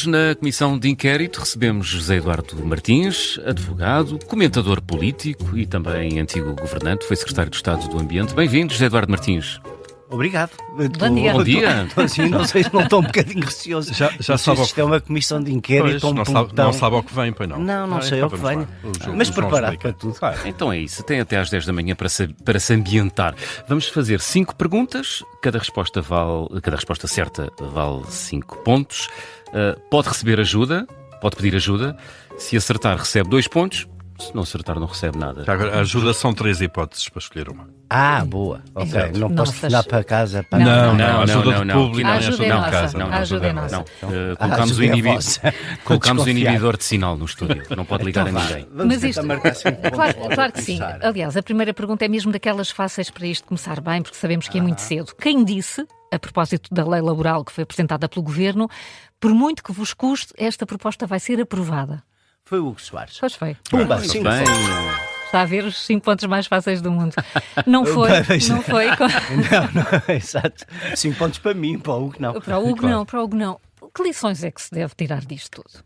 Hoje, na Comissão de Inquérito, recebemos José Eduardo Martins, advogado, comentador político e também antigo governante, foi secretário de Estado do Ambiente. Bem-vindo, José Eduardo Martins. Obrigado. Bom dia. Assim, não sei se não estou um bocadinho receoso. Já sabe isto é uma comissão de inquérito. Pois, não sabe ao que vem, pois não. Não sei ao que vem. Mas preparado para tudo. Então é isso, tem até às 10 da manhã para se ambientar. Vamos fazer 5 perguntas, cada resposta certa vale 5 pontos. Pode receber ajuda, pode pedir ajuda. Se acertar, recebe 2 pontos. Se não acertar, não recebe nada. Agora, a ajuda são 3 hipóteses para escolher uma. Boa. Ok. Exato. Não posso telefonar para casa. Para Não, ajuda de público, A ajuda é de nossa. casa. A ajuda é nossa. Colocámos o inibidor de sinal no estúdio. Não pode ligar a ninguém. Mas isto, claro que sim. Aliás, a primeira pergunta é mesmo daquelas fáceis para isto começar bem, porque sabemos que é muito cedo. Quem disse, a propósito da lei laboral que foi apresentada pelo Governo, por muito que vos custe, esta proposta vai ser aprovada? Foi o Hugo Soares. Pois foi. Pumba, Muito 5 bem. Está a ver os 5 pontos mais fáceis do mundo. Não foi. Não, exato. 5 pontos para mim, para o Hugo não. Para o Hugo não. Que lições é que se deve tirar disto tudo?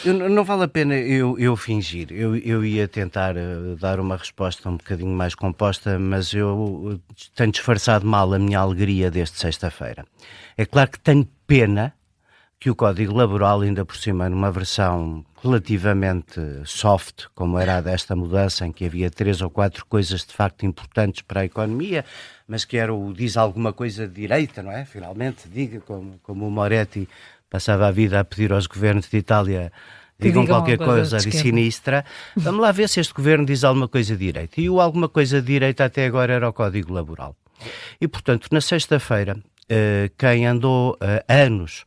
Não vale a pena eu fingir. Eu ia tentar dar uma resposta um bocadinho mais composta, mas eu tenho disfarçado mal a minha alegria desde sexta-feira. É claro que tenho pena que o Código Laboral, ainda por cima, numa versão relativamente soft, como era a desta mudança, em que havia 3 ou 4 coisas de facto importantes para a economia, mas que era o diz alguma coisa de direita, não é? Finalmente, diga, como o Moretti passava a vida a pedir aos governos de Itália, digam qualquer coisa de sinistra. Vamos lá ver se este governo diz alguma coisa de direita. E o alguma coisa de direita até agora era o Código Laboral. E, portanto, na sexta-feira, quem andou anos,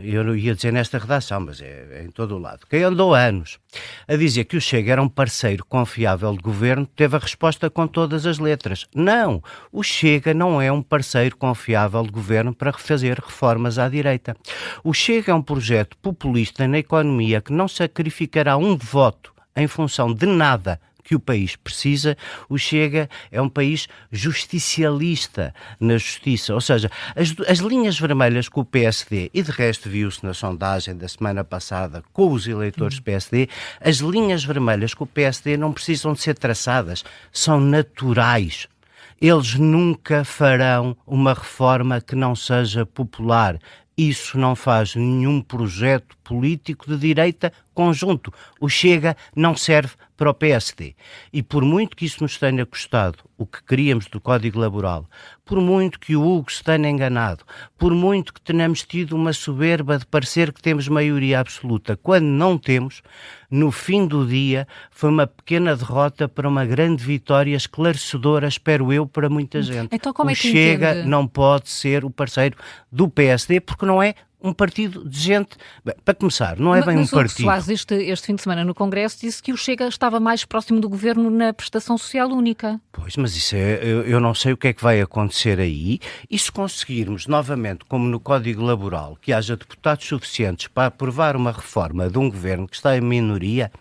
eu não ia dizer nesta redação, mas é em todo o lado, quem andou anos a dizer que o Chega era um parceiro confiável de governo, teve a resposta com todas as letras. Não, o Chega não é um parceiro confiável de governo para fazer reformas à direita. O Chega é um projeto populista na economia que não sacrificará um voto em função de nada que o país precisa. O Chega é um país justicialista na justiça, ou seja, as linhas vermelhas com o PSD, e de resto viu-se na sondagem da semana passada com os eleitores do PSD, as linhas vermelhas com o PSD não precisam de ser traçadas, são naturais. Eles nunca farão uma reforma que não seja popular. Isso não faz nenhum projeto político de direita conjunto. O Chega não serve para o PSD. E por muito que isso nos tenha custado o que queríamos do Código Laboral, por muito que o Hugo se tenha enganado, por muito que tenhamos tido uma soberba de parecer que temos maioria absoluta, quando não temos, no fim do dia foi uma pequena derrota para uma grande vitória esclarecedora, espero eu, para muita gente. Então, como o é que Chega entende? não pode ser o parceiro do PSD, porque não é um partido de gente... Bem, para começar, não é bem um Mas o partido. Soares, este fim de semana no Congresso, disse que o Chega estava mais próximo do Governo na prestação social única. Pois, mas isso eu não sei o que é que vai acontecer aí, e se conseguirmos novamente, como no Código Laboral, que haja deputados suficientes para aprovar uma reforma de um governo que está em minoria,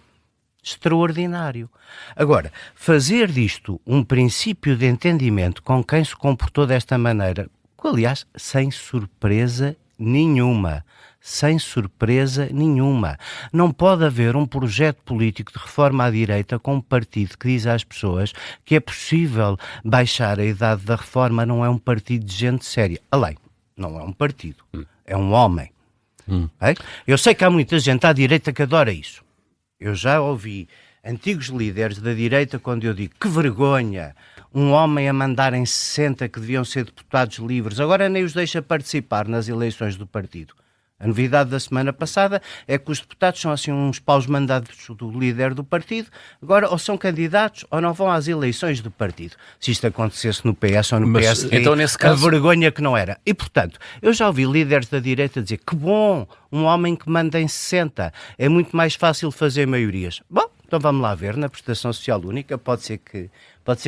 extraordinário. Agora, fazer disto um princípio de entendimento com quem se comportou desta maneira, aliás, sem surpresa nenhuma. Sem surpresa nenhuma. Não pode haver um projeto político de reforma à direita com um partido que diz às pessoas que é possível baixar a idade da reforma. Não é um partido de gente séria. Além, não é um partido, é um homem. É? Eu sei que há muita gente à direita que adora isso. Eu já ouvi antigos líderes da direita quando eu digo que vergonha, um homem a mandar em 60 que deviam ser deputados livres, agora nem os deixa participar nas eleições do partido. A novidade da semana passada é que os deputados são assim uns paus mandados do líder do partido, agora ou são candidatos ou não vão às eleições do partido. Se isto acontecesse no PS ou no PSD, então, nesse caso... a vergonha que não era. E, portanto, eu já ouvi líderes da direita dizer que bom, um homem que manda em 60, é muito mais fácil fazer maiorias. Bom, então vamos lá ver, na prestação social única pode ser que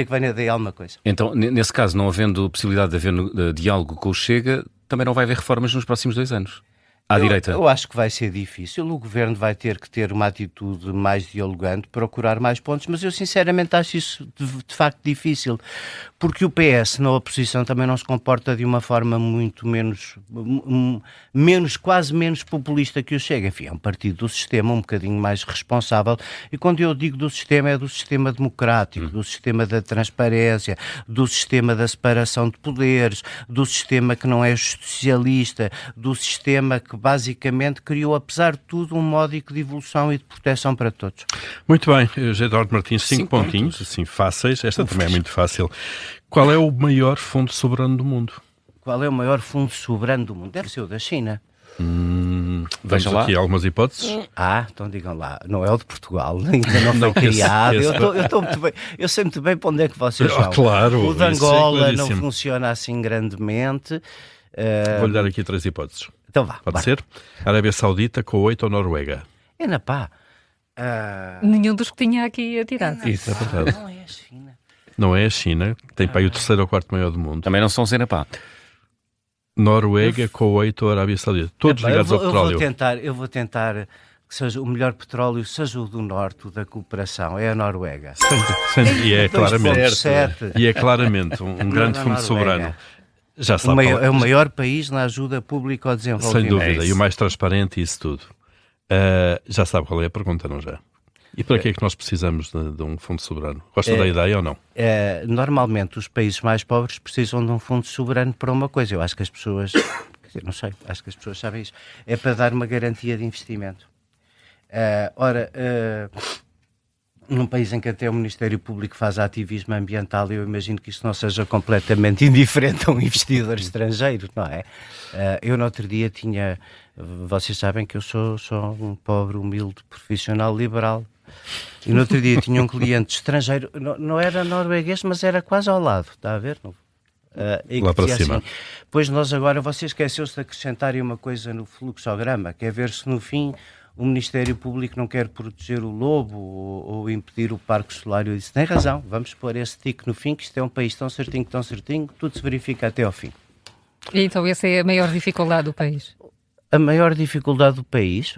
venha daí alguma coisa. Então, nesse caso, não havendo possibilidade de haver diálogo com o Chega, também não vai haver reformas nos próximos 2 anos. à direita? Eu acho que vai ser difícil. O Governo vai ter que ter uma atitude mais dialogante, procurar mais pontos, mas eu sinceramente acho isso de facto difícil, porque o PS na oposição também não se comporta de uma forma muito quase menos populista que o Chega. Enfim, é um partido do sistema um bocadinho mais responsável, e quando eu digo do sistema, é do sistema democrático, do sistema da transparência, do sistema da separação de poderes, do sistema que não é justicialista, do sistema que basicamente criou, apesar de tudo, um módico de evolução e de proteção para todos. Muito bem, José Eduardo Martins, 5 pontinhos, assim fáceis. Esta também é muito fácil. Qual é o maior fundo soberano do mundo? Qual é o maior fundo soberano do mundo? Deve ser o da China. Veja lá. Aqui algumas hipóteses. Então digam lá, não é o de Portugal, ainda não foi criado. Eu sei muito bem para onde é que vocês vão. Claro, o de Angola não funciona assim grandemente. Vou-lhe dar aqui 3 hipóteses. Então vá. Pode ser? Arábia Saudita, Kuwait ou Noruega? É na pá. Nenhum dos que tinha aqui atirado. Isso é verdade. Não é a China. Não é a China, tem para aí o 3º ou 4º maior do mundo. Também não são Zenapá. Noruega, Kuwait ou Arábia Saudita. Todos ligados ao petróleo. Eu vou tentar que seja o melhor petróleo, seja o do norte, o da cooperação. É a Noruega. E é claramente, 2,7. e é claramente um grande fundo soberano. Já sabe, É o maior país na ajuda pública ao desenvolvimento. Sem dúvida, e o mais transparente e isso tudo. Já sabe qual é a pergunta, não já? E para que é que nós precisamos de um fundo soberano? Gosta da ideia ou não? Normalmente os países mais pobres precisam de um fundo soberano para uma coisa. Eu acho que as pessoas, não sei, acho que as pessoas sabem isso. É para dar uma garantia de investimento. Num país em que até o Ministério Público faz ativismo ambiental, eu imagino que isso não seja completamente indiferente a um investidor estrangeiro, não é? Eu no outro dia vocês sabem que eu sou um pobre, humilde profissional liberal, e no outro dia tinha um cliente estrangeiro, não era norueguês, mas era quase ao lado, está a ver? Lá para cima. Assim, pois nós agora, você esqueceu-se de acrescentarem uma coisa no fluxograma, que é ver se no fim o Ministério Público não quer proteger o lobo ou impedir o parque solar. Eu disse, tem razão, vamos pôr esse tique no fim, que isto é um país tão certinho, tudo se verifica até ao fim. E então essa é a maior dificuldade do país? A maior dificuldade do país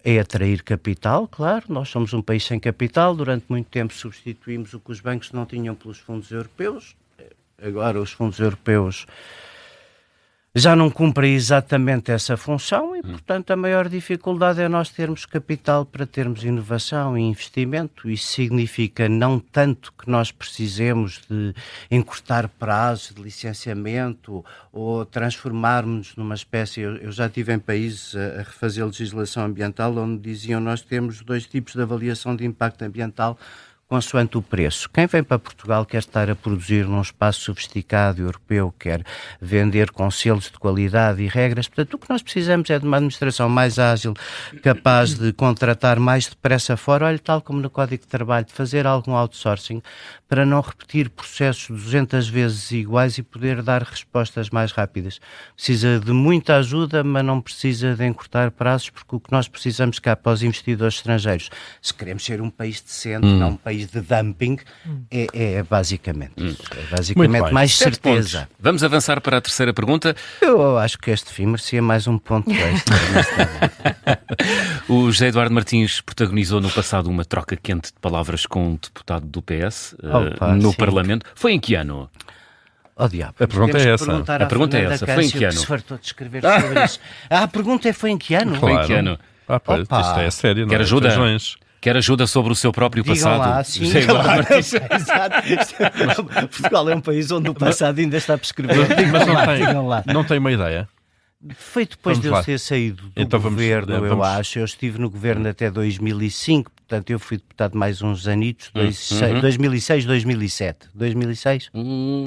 é atrair capital, claro. Nós somos um país sem capital, durante muito tempo substituímos o que os bancos não tinham pelos fundos europeus. Agora os fundos europeus já não cumprem exatamente essa função e, portanto, a maior dificuldade é nós termos capital para termos inovação e investimento. Isso significa não tanto que nós precisemos de encurtar prazos de licenciamento ou transformarmos-nos numa espécie... Eu já estive em países a refazer legislação ambiental onde diziam nós temos 2 tipos de avaliação de impacto ambiental consoante o preço. Quem vem para Portugal quer estar a produzir num espaço sofisticado europeu, quer vender com selos de qualidade e regras. Portanto, o que nós precisamos é de uma administração mais ágil, capaz de contratar mais depressa fora, olha, tal como no Código de Trabalho, de fazer algum outsourcing para não repetir processos 200 vezes iguais e poder dar respostas mais rápidas. Precisa de muita ajuda, mas não precisa de encurtar prazos, porque o que nós precisamos cá para os investidores estrangeiros, se queremos ser um país decente, não um país de dumping, é basicamente isso. É basicamente mais certeza. Vamos avançar para a terceira pergunta. Eu acho que este fim merecia mais um ponto extra. O José Eduardo Martins protagonizou no passado uma troca quente de palavras com um deputado do PS no Parlamento. Foi em que ano? Oh, diabo. A pergunta é essa. A pergunta é essa. Foi em que ano? Se fartou de escrever sobre isso. A pergunta foi em que ano? Foi em que ano? Isto é sério, não Quer é? ajuda? Feijões. Quer ajuda sobre o seu próprio Digam passado? lá, sim, claro. Exato. Portugal é um país onde o passado ainda está por escrever. Mas não tem uma ideia? Foi depois de eu ter saído do governo, eu acho. Eu estive no governo até 2005, portanto eu fui deputado mais uns anitos, 2006, 2007. 2006?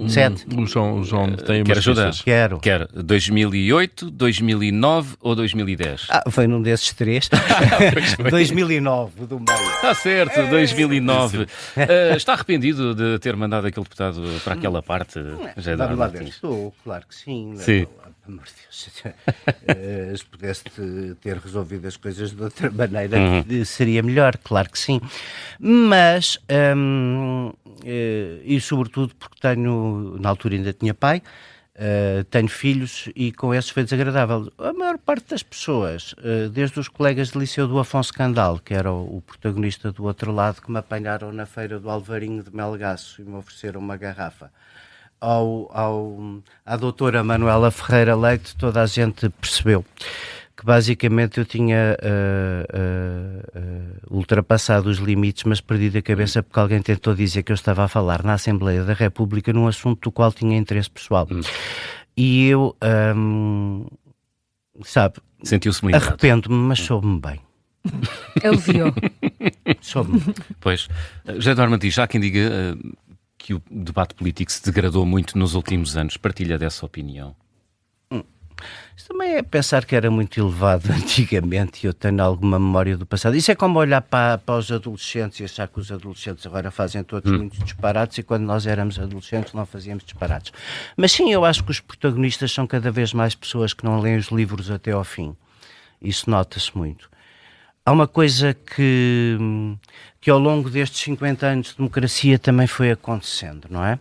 7? O João tem Quer ajuda? Quero. Quer 2008, 2009 ou 2010? Foi num desses 3. 2009, o do meio. Está certo, 2009. Está arrependido de ter mandado aquele deputado para aquela parte? Já Vamos lá ver. Estou, claro que sim. Sim. Amor de Deus, se pudesse ter resolvido as coisas de outra maneira, seria melhor, claro que sim. Mas, e sobretudo porque na altura ainda tinha pai, Tenho filhos e com esses foi desagradável. A maior parte das pessoas, desde os colegas de liceu do Afonso Candal, que era o protagonista do outro lado, que me apanharam na feira do Alvarinho de Melgaço e me ofereceram uma garrafa, à doutora Manuela Ferreira Leite, toda a gente percebeu que basicamente eu tinha ultrapassado os limites, mas perdido a cabeça porque alguém tentou dizer que eu estava a falar na Assembleia da República num assunto do qual tinha interesse pessoal. E eu, sabe, sentiu-se muito arrependo-me, mas soube-me bem. Aliviou. Soube-me. Pois, José Eduardo Martins, já há quem diga que o debate político se degradou muito nos últimos anos. Partilha dessa opinião? Isso também é pensar que era muito elevado antigamente e eu tenho alguma memória do passado. Isso é como olhar para os adolescentes e achar que os adolescentes agora fazem todos muitos disparates e quando nós éramos adolescentes não fazíamos disparates. Mas sim, eu acho que os protagonistas são cada vez mais pessoas que não leem os livros até ao fim. Isso nota-se muito. Há uma coisa que ao longo destes 50 anos de democracia também foi acontecendo, não é?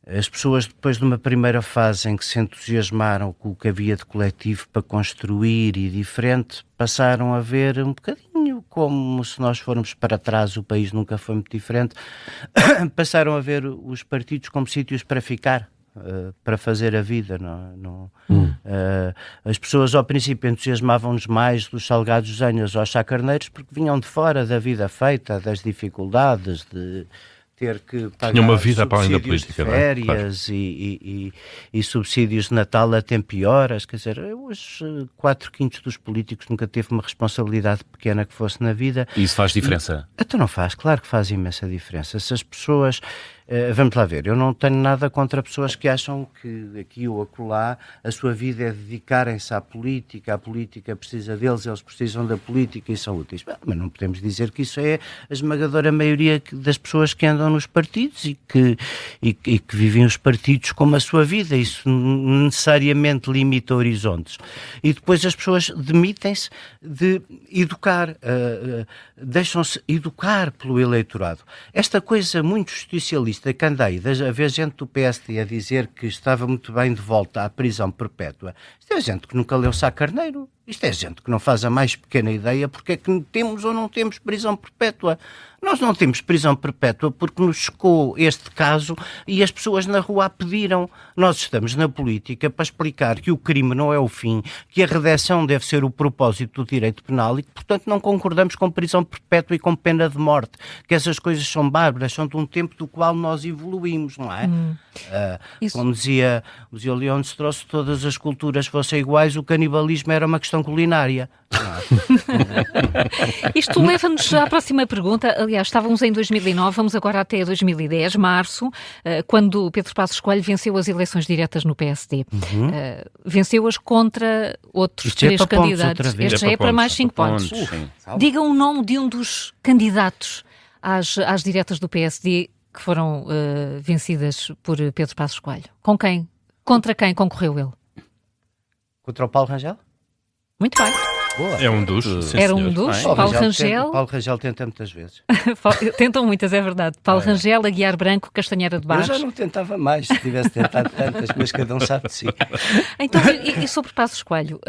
As pessoas, depois de uma primeira fase em que se entusiasmaram com o que havia de coletivo para construir e diferente, passaram a ver um bocadinho como se nós formos para trás, o país nunca foi muito diferente, passaram a ver os partidos como sítios para ficar, para fazer a vida. As pessoas ao princípio entusiasmavam-nos mais dos salgados zenhas aos chacarneiros porque vinham de fora da vida feita, das dificuldades, de ter que pagar uma vida para além da política, de férias, não é? E subsídios de Natal a tempo e horas. Quer dizer, os 4/5 dos políticos nunca teve uma responsabilidade pequena que fosse na vida. E isso faz diferença? Então não faz, claro que faz imensa diferença. Se as pessoas... vamos lá ver, eu não tenho nada contra pessoas que acham que aqui ou acolá a sua vida é dedicarem-se à política, a política precisa deles, eles precisam da política e são úteis. Mas não podemos dizer que isso é a esmagadora maioria das pessoas que andam nos partidos e que vivem os partidos como a sua vida. Isso necessariamente limita horizontes. E depois as pessoas demitem-se de educar, deixam-se educar pelo eleitorado. Esta coisa muito justicialista que andei a ver gente do PSD a dizer que estava muito bem de volta à prisão perpétua, isto é gente que nunca leu Sá Carneiro, isto é gente que não faz a mais pequena ideia porque é que temos ou não temos prisão perpétua. Nós não temos prisão perpétua porque nos chocou este caso e as pessoas na rua a pediram. Nós estamos na política para explicar que o crime não é o fim, que a redenção deve ser o propósito do direito penal e que, portanto, não concordamos com prisão perpétua e com pena de morte, que essas coisas são bárbaras, são de um tempo do qual nós evoluímos, não é? Como dizia o Leon Strauss, se todas as culturas fossem iguais, o canibalismo era uma questão culinária. Isto leva-nos à próxima pergunta. Aliás, estávamos em 2009, vamos agora até 2010, março, quando Pedro Passos Coelho venceu as eleições diretas no PSD. Venceu-as contra outros 3 candidatos. Este já é para mais 5 pontos. Diga o nome de um dos candidatos às diretas do PSD que foram vencidas por Pedro Passos Coelho. Com quem? Contra quem concorreu ele? Contra o Paulo Rangel? Muito bem. Boa. É um dos. Era um dos. Paulo Rangel. Paulo Rangel tenta muitas vezes. Tentam muitas, é verdade. Paulo Rangel, Aguiar Branco, Castanheira de Barros. Eu já não tentava mais, se tivesse tentado tantas, mas cada um sabe de si. Então, e sobre Passos Coelho?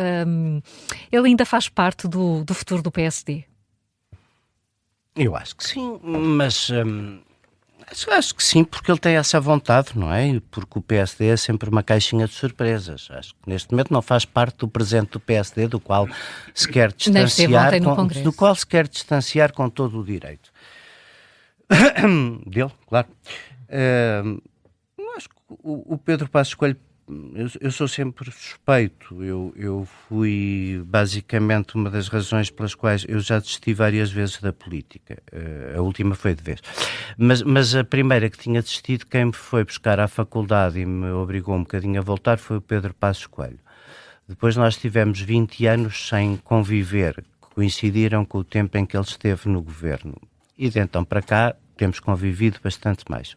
Ele ainda faz parte do futuro do PSD? Eu acho que sim, mas... acho que sim, porque ele tem essa vontade, não é? Porque o PSD é sempre uma caixinha de surpresas. Acho que neste momento não faz parte do presente do PSD, do qual se quer distanciar com todo o direito. Dele, claro. Acho que o Pedro Passos Coelho, eu sou sempre suspeito. Eu fui basicamente uma das razões pelas quais eu já desisti várias vezes da política. A última foi de vez. Mas a primeira que tinha desistido, quem me foi buscar à faculdade e me obrigou um bocadinho a voltar, foi o Pedro Passos Coelho. Depois nós tivemos 20 anos sem conviver, que coincidiram com o tempo em que ele esteve no governo. E de então para cá temos convivido bastante mais.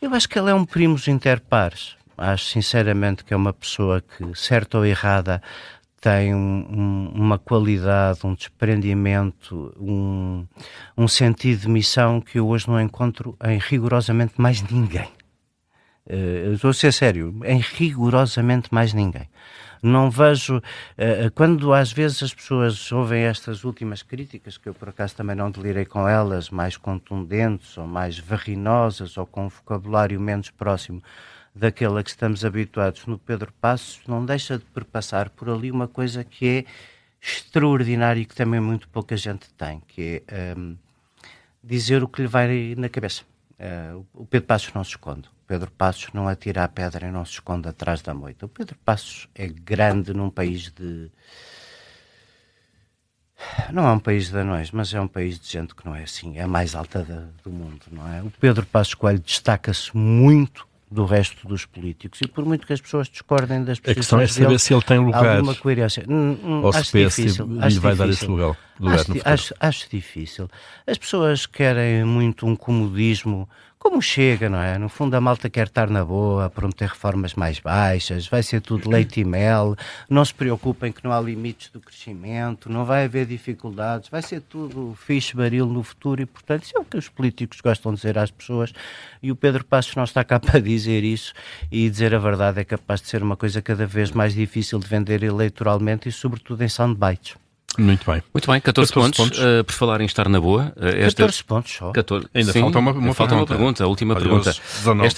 Eu acho que ele é um primus inter pares. Acho sinceramente que é uma pessoa que, certa ou errada, tem uma qualidade, um desprendimento, um sentido de missão que eu hoje não encontro em rigorosamente mais ninguém. estou a ser sério, em rigorosamente mais ninguém. Não vejo, quando às vezes as pessoas ouvem estas últimas críticas, que eu por acaso também não delirei com elas, mais contundentes ou mais varrinosas ou com um vocabulário menos próximo daquele a que estamos habituados no Pedro Passos, não deixa de perpassar por ali uma coisa que é extraordinária e que também muito pouca gente tem, que é dizer o que lhe vai na cabeça. O Pedro Passos não se esconde. O Pedro Passos não atira a pedra e não se esconde atrás da moita. O Pedro Passos é grande num país de... Não é um país de anões, mas é um país de gente que não é assim. É a mais alta do mundo, não é? O Pedro Passos Coelho destaca-se muito do resto dos políticos e por muito que as pessoas discordem das posições questão é saber dele, se ele tem lugar alguma coerência. ou se lhe vai dar esse lugar no futuro. Acho difícil. As pessoas querem muito um comodismo, como chega, não é? No fundo a malta quer estar na boa, prometer reformas mais baixas, vai ser tudo leite e mel, não se preocupem que não há limites do crescimento, não vai haver dificuldades, vai ser tudo fixe baril no futuro e, portanto, isso é o que os políticos gostam de dizer às pessoas e o Pedro Passos não está cá para dizer isso e dizer a verdade é capaz de ser uma coisa cada vez mais difícil de vender eleitoralmente e, sobretudo, em soundbites. Muito bem. Muito bem, 14 pontos. Por falar em estar na boa... 14 pontos só. 14, ainda sim, falta uma pergunta. A última pergunta.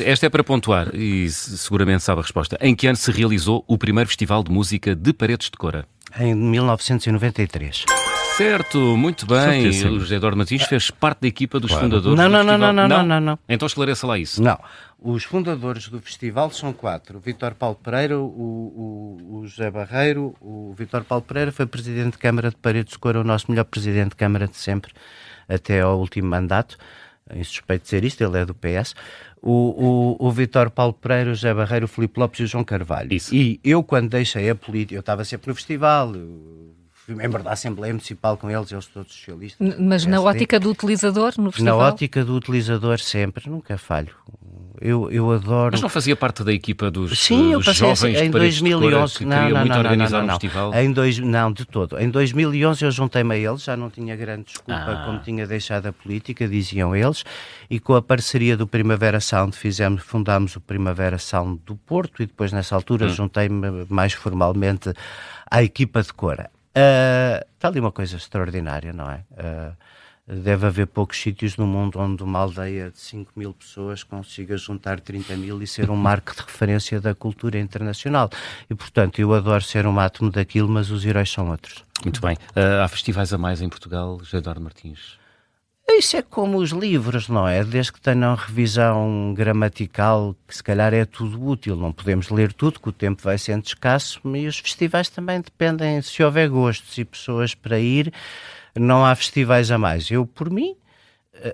Esta é para pontuar e seguramente sabe a resposta. Em que ano se realizou o primeiro Festival de Música de Paredes de Coura? Em 1993. Certo, muito bem. Certíssimo. O José Eduardo Martins fez parte da equipa dos fundadores Não, do festival. não. Então esclareça lá isso. Não. Os fundadores do festival são 4. O Vítor Paulo Pereira, o José Barreiro. O Vítor Paulo Pereira foi presidente de Câmara de Paredes de Coura, o nosso melhor presidente de Câmara de sempre, até ao último mandato. Insuspeito de dizer isto, ele é do PS. O Vítor Paulo Pereira, o José Barreiro, o Filipe Lopes e o João Carvalho. Isso. E eu, quando deixei a política, eu estava sempre no festival, fui membro da Assembleia Municipal com eles todos socialistas. Mas na ótica do utilizador, no festival? Na ótica do utilizador sempre, nunca falho. Eu adoro... Mas não fazia parte da equipa dos, Sim, eu passei jovens em de Paredes 2011. de Coura, que queria muito organizar um festival? Não, de todo. Em 2011 eu juntei-me a eles, já não tinha grande desculpa como tinha deixado a política, diziam eles, e com a parceria do Primavera Sound fundámos o Primavera Sound do Porto e depois nessa altura juntei-me mais formalmente à equipa de Coura. Está ali uma coisa extraordinária, não é? Deve haver poucos sítios no mundo onde uma aldeia de 5 mil pessoas consiga juntar 30 mil e ser um marco de referência da cultura internacional. E, portanto, eu adoro ser um átomo daquilo, mas os heróis são outros. Muito bem. Há festivais a mais em Portugal, José Eduardo Martins? Isso é como os livros, não é? Desde que tenham revisão gramatical, que se calhar é tudo útil. Não podemos ler tudo, que o tempo vai sendo escasso, e os festivais também dependem, se houver gostos e pessoas para ir, não há festivais a mais. Eu, por mim,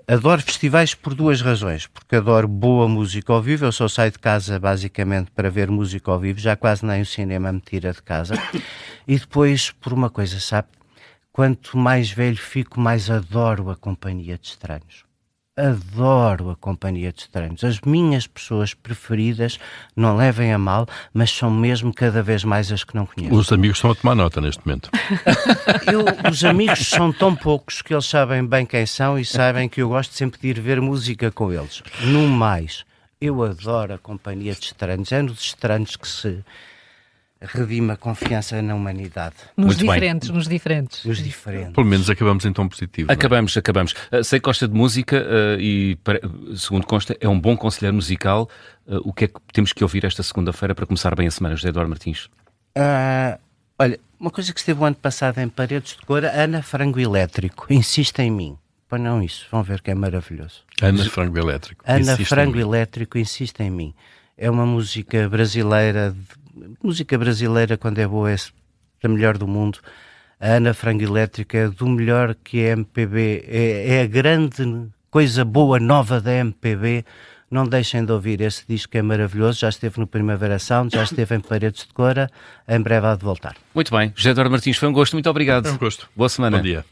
adoro festivais por duas razões. Porque adoro boa música ao vivo, eu só saio de casa basicamente para ver música ao vivo, já quase nem o cinema me tira de casa. E depois, por uma coisa, sabe? Quanto mais velho fico, mais adoro a companhia de estranhos. Adoro a companhia de estranhos. As minhas pessoas preferidas, não levem a mal, mas são mesmo cada vez mais as que não conheço. Os amigos estão a tomar nota neste momento. Os amigos são tão poucos que eles sabem bem quem são e sabem que eu gosto sempre de ir ver música com eles. No mais, eu adoro a companhia de estranhos. É nos estranhos que se redime a confiança na humanidade. Nos diferentes. Nos diferentes. Pelo menos acabamos em tom positivo. Acabamos. Sei que gosta de música e, segundo consta, é um bom conselheiro musical. O que é que temos que ouvir esta segunda-feira para começar bem a semana, José Eduardo Martins? Olha, uma coisa que esteve o ano passado em Paredes de Coura, Ana Frango Elétrico, Insiste em Mim. Ponham isso, vão ver que é maravilhoso. Ana Frango Elétrico. Ana Frango Elétrico, Insiste em Mim. É uma música brasileira... Música brasileira, quando é boa, é a melhor do mundo. A Ana Frango Elétrica é do melhor que é MPB. É a grande coisa boa, nova da MPB. Não deixem de ouvir esse disco, que é maravilhoso. Já esteve no Primavera Sound, já esteve em Paredes de Coura. Em breve há de voltar. Muito bem. José Eduardo Martins, foi um gosto. Muito obrigado. Foi um gosto. Boa semana. Bom dia.